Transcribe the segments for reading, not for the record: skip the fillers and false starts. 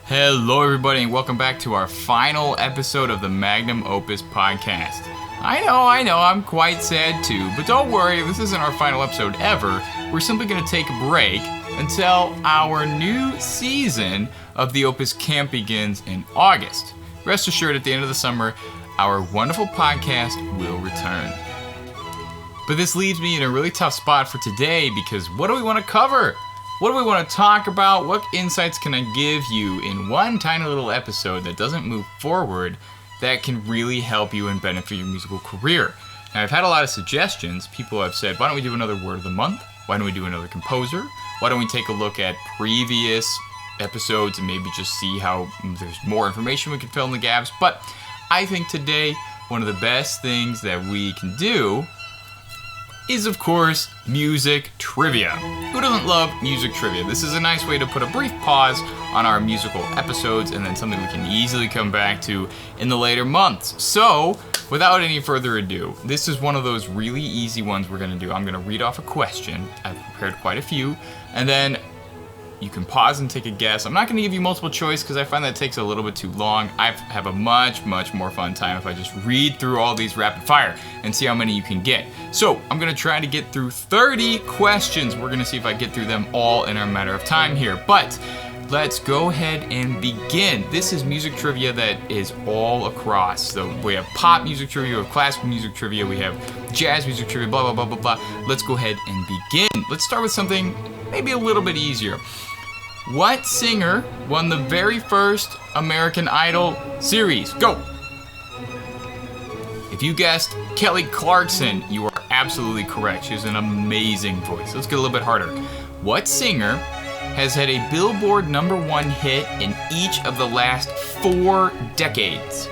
Hello everybody and welcome back to our final episode of the Magnum OPUS Podcast. I know, I'm quite sad too, but don't worry, this isn't our final episode ever. We're simply going to take a break until our new season of the OPUS Camp begins in August. Rest assured, at the end of the summer, our wonderful podcast will return. But this leaves me in a really tough spot for today because what do we want to cover? What do we want to talk about? What insights can I give you in one tiny little episode that doesn't move forward that can really help you and benefit your musical career? Now, I've had a lot of suggestions. People have said, why don't we do another word of the month? Why don't we do another composer? Why don't we take a look at previous episodes and maybe just see how there's more information we can fill in the gaps? But I think today, one of the best things that we can do is, of course, music trivia. Who doesn't love music trivia? This is a nice way to put a brief pause on our musical episodes and then something we can easily come back to in the later months. So, without any further ado, this is one of those really easy ones we're going to do. I'm going to read off a question. I've prepared quite a few, and then you can pause and take a guess. I'm not going to give you multiple choice because I find that takes a little bit too long. I have a much more fun time if I just read through all these rapid fire and see how many you can get. So I'm going to try to get through 30 questions. We're going to see if I get through them all in a matter of time here. But let's go ahead and begin. This is music trivia that is all across. So we have pop music trivia, we have classical music trivia, we have jazz music trivia, blah, blah, blah, blah, blah. Let's go ahead and begin. Let's start with something maybe a little bit easier. What singer won the very first American Idol series? Go! If you guessed Kelly Clarkson, you are absolutely correct. She has an amazing voice. Let's get a little bit harder. What singer has had a Billboard #1 hit in each of the last 4 decades?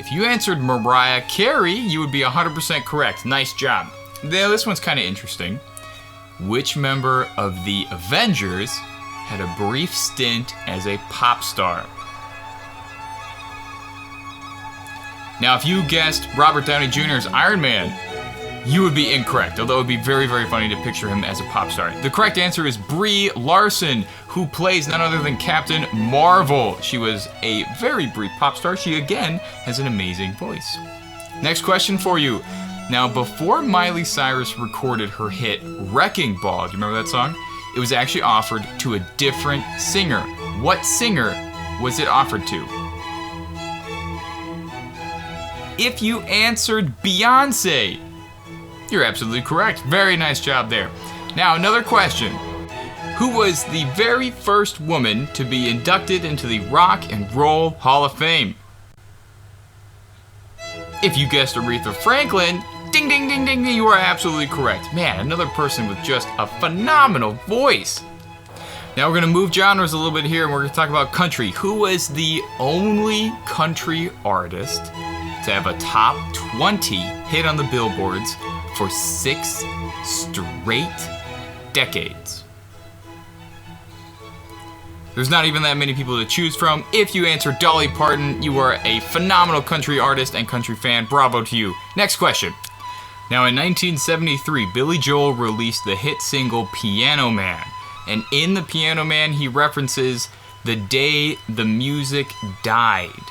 If you answered Mariah Carey, you would be 100% correct. Nice job. Now, this one's kind of interesting. Which member of the Avengers had a brief stint as a pop star? Now, if you guessed Robert Downey Jr.'s Iron Man, you would be incorrect, although it would be very funny to picture him as a pop star. The correct answer is Brie Larson, who plays none other than Captain Marvel. She was a very brief pop star. She, again, has an amazing voice. Next question for you. Now, before Miley Cyrus recorded her hit Wrecking Ball, do you remember that song? It was actually offered to a different singer. What singer was it offered to? If you answered Beyonce, you're absolutely correct. Very nice job there. Now, another question. Who was the very first woman to be inducted into the Rock and Roll Hall of Fame? If you guessed Aretha Franklin, ding, ding, ding, ding, you are absolutely correct. Man, another person with just a phenomenal voice. Now we're going to move genres a little bit here and we're going to talk about country. Who was the only country artist to have a top 20 hit on the billboards for 6 straight decades? There's not even that many people to choose from. If you answer Dolly Parton, you are a phenomenal country artist and country fan. Bravo to you. Next question. Now, in 1973, Billy Joel released the hit single Piano Man. And in the Piano Man, he references the day the music died.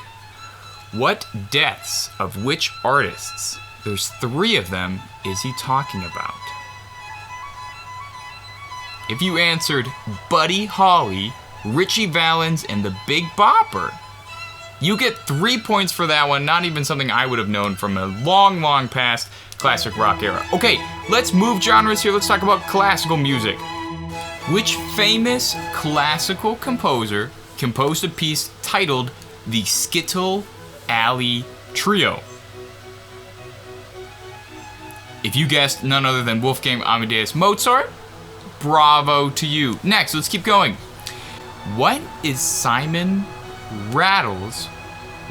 What deaths of which artists, there's 3 of them, is he talking about? If you answered Buddy Holly, Richie Valens, and the Big Bopper, you get 3 points for that one. Not even something I would have known from a long past classic rock era. Okay, let's move genres here. Let's talk about classical music. Which famous classical composer composed a piece titled The Skittle Alley Trio? If you guessed none other than Wolfgang Amadeus Mozart, bravo to you. Next, let's keep going. What is Simon Rattle's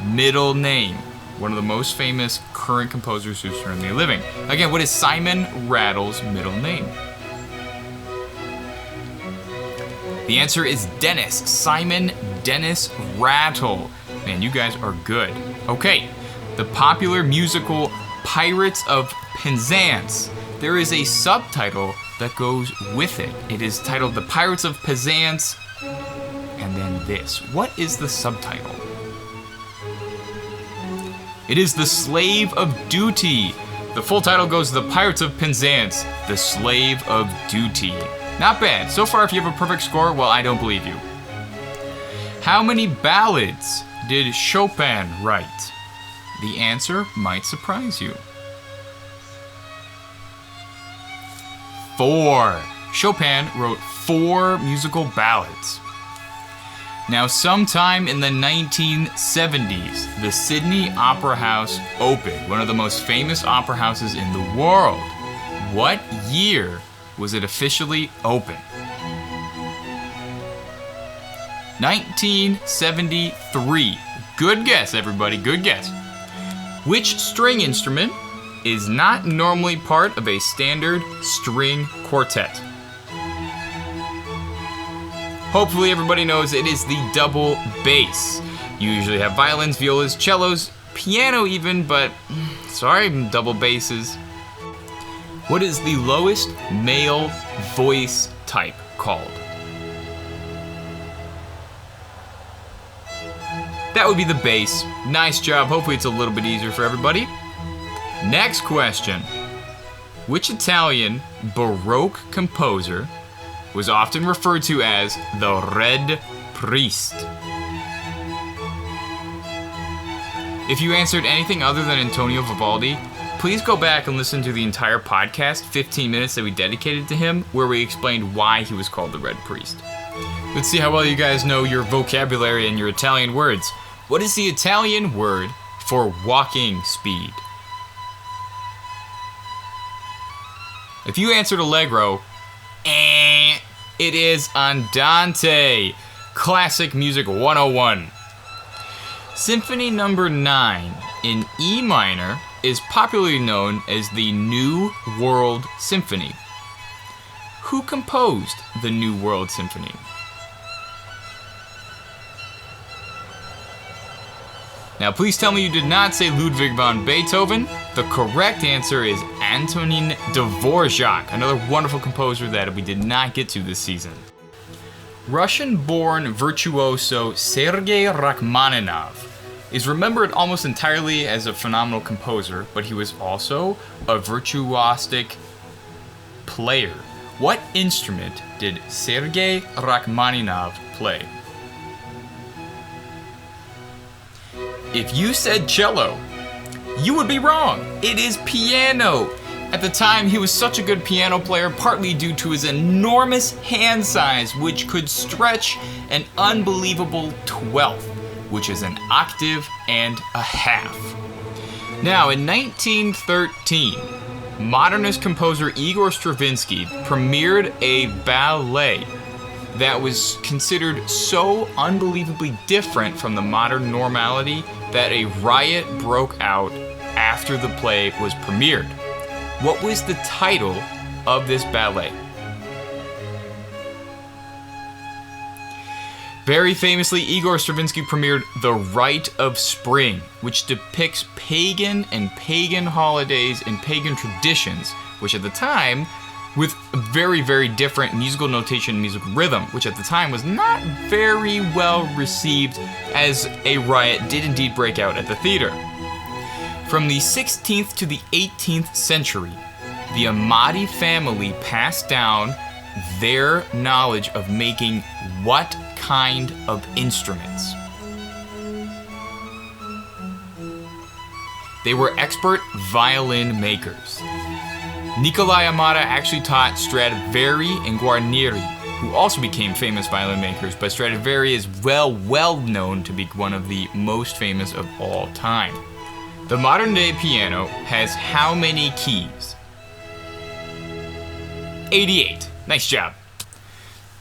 middle name? One of the most famous current composers who's currently living. Again, what is Simon Rattle's middle name? The answer is Dennis. Simon Dennis Rattle. Man, you guys are good. Okay, the popular musical Pirates of Penzance. There is a subtitle that goes with it. It is titled The Pirates of Penzance and then this. What is the subtitle? It is The Slave of Duty. The full title goes The Pirates of Penzance, The Slave of Duty. Not bad. So far, if you have a perfect score, well, I don't believe you. How many ballads did Chopin write? The answer might surprise you. 4. Chopin wrote 4 musical ballads. Now, sometime in the 1970s, the Sydney Opera House opened, one of the most famous opera houses in the world. What year was it officially open? 1973. Good guess, everybody, good guess. Which string instrument is not normally part of a standard string quartet? Hopefully everybody knows it is the double bass. You usually have violins, violas, cellos, piano even, but sorry, double basses. What is the lowest male voice type called? That would be the bass. Nice job. Hopefully it's a little bit easier for everybody. Next question. Which Italian Baroque composer was often referred to as the Red Priest? If you answered anything other than Antonio Vivaldi, please go back and listen to the entire podcast, 15 minutes that we dedicated to him, where we explained why he was called the Red Priest. Let's see how well you guys know your vocabulary and your Italian words. What is the Italian word for walking speed? If you answered Allegro, it is Andante. Classic Music 101. Symphony number 9 in E minor is popularly known as the New World Symphony. Who composed the New World Symphony? Now, please tell me you did not say Ludwig van Beethoven. The correct answer is Antonin Dvorak, another wonderful composer that we did not get to this season. Russian-born virtuoso Sergei Rachmaninoff is remembered almost entirely as a phenomenal composer, but he was also a virtuosic player. What instrument did Sergei Rachmaninoff play? If you said cello, you would be wrong. It is piano. At the time, he was such a good piano player, partly due to his enormous hand size, which could stretch an unbelievable 12th, which is an octave and a half. Now, in 1913, modernist composer Igor Stravinsky premiered a ballet that was considered so unbelievably different from the modern normality that a riot broke out after the play was premiered. What was the title of this ballet? Very famously, Igor Stravinsky premiered The Rite of Spring, which depicts pagan and pagan holidays and pagan traditions, which at the time, with very, very different musical notation and musical rhythm, which at the time was not very well received, as a riot did indeed break out at the theater. From the 16th to the 18th century, the Amati family passed down their knowledge of making what kind of instruments? They were expert violin makers. Nicolai Amati actually taught Stradivari and Guarneri, who also became famous violin makers, but Stradivari is well known to be one of the most famous of all time. The modern day piano has how many keys? 88. Nice job.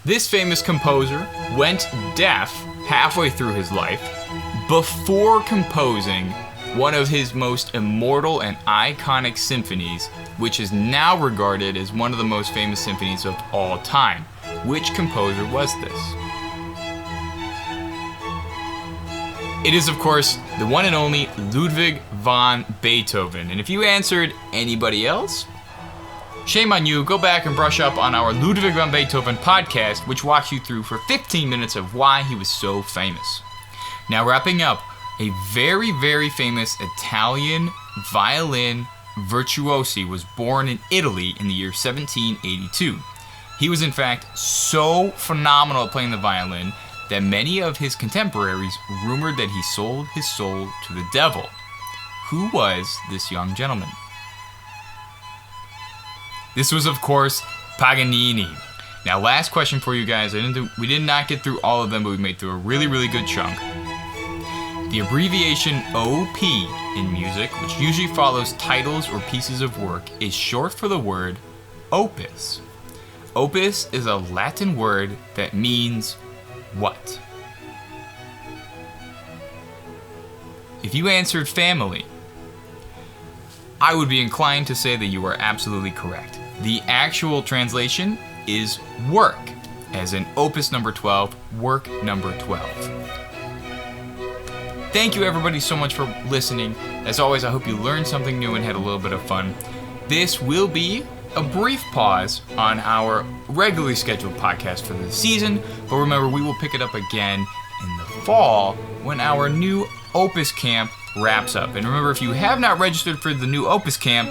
This famous composer went deaf halfway through his life before composing one of his most immortal and iconic symphonies, which is now regarded as one of the most famous symphonies of all time. Which composer was this? It is, of course, the one and only Ludwig van Beethoven. And if you answered anybody else, Shame on you, go back and brush up on our Ludwig van Beethoven podcast, which walks you through for 15 minutes of why he was so famous. Now wrapping up, a very, very famous Italian violin virtuosi was born in Italy in the year 1782. He was in fact so phenomenal at playing the violin that many of his contemporaries rumored that he sold his soul to the devil. Who was this young gentleman? This was, of course, Paganini. Now, last question for you guys. We did not get through all of them, but we made through a really, really good chunk. The abbreviation OP in music, which usually follows titles or pieces of work, is short for the word opus. Opus is a Latin word that means what? If you answered family, I would be inclined to say that you are absolutely correct. The actual translation is work, as in opus number 12, work number 12. Thank you everybody so much for listening. As always, I hope you learned something new and had a little bit of fun. This will be a brief pause on our regularly scheduled podcast for the season, but remember, we will pick it up again in the fall when our new OPUS Camp wraps up. And remember, if you have not registered for the new OPUS Camp,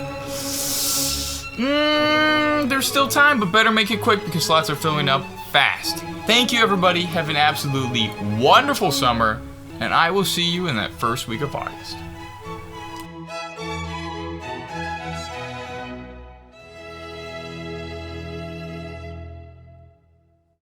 there's still time, but better make it quick because slots are filling up fast. Thank you, everybody. Have an absolutely wonderful summer, and I will see you in that first week of August.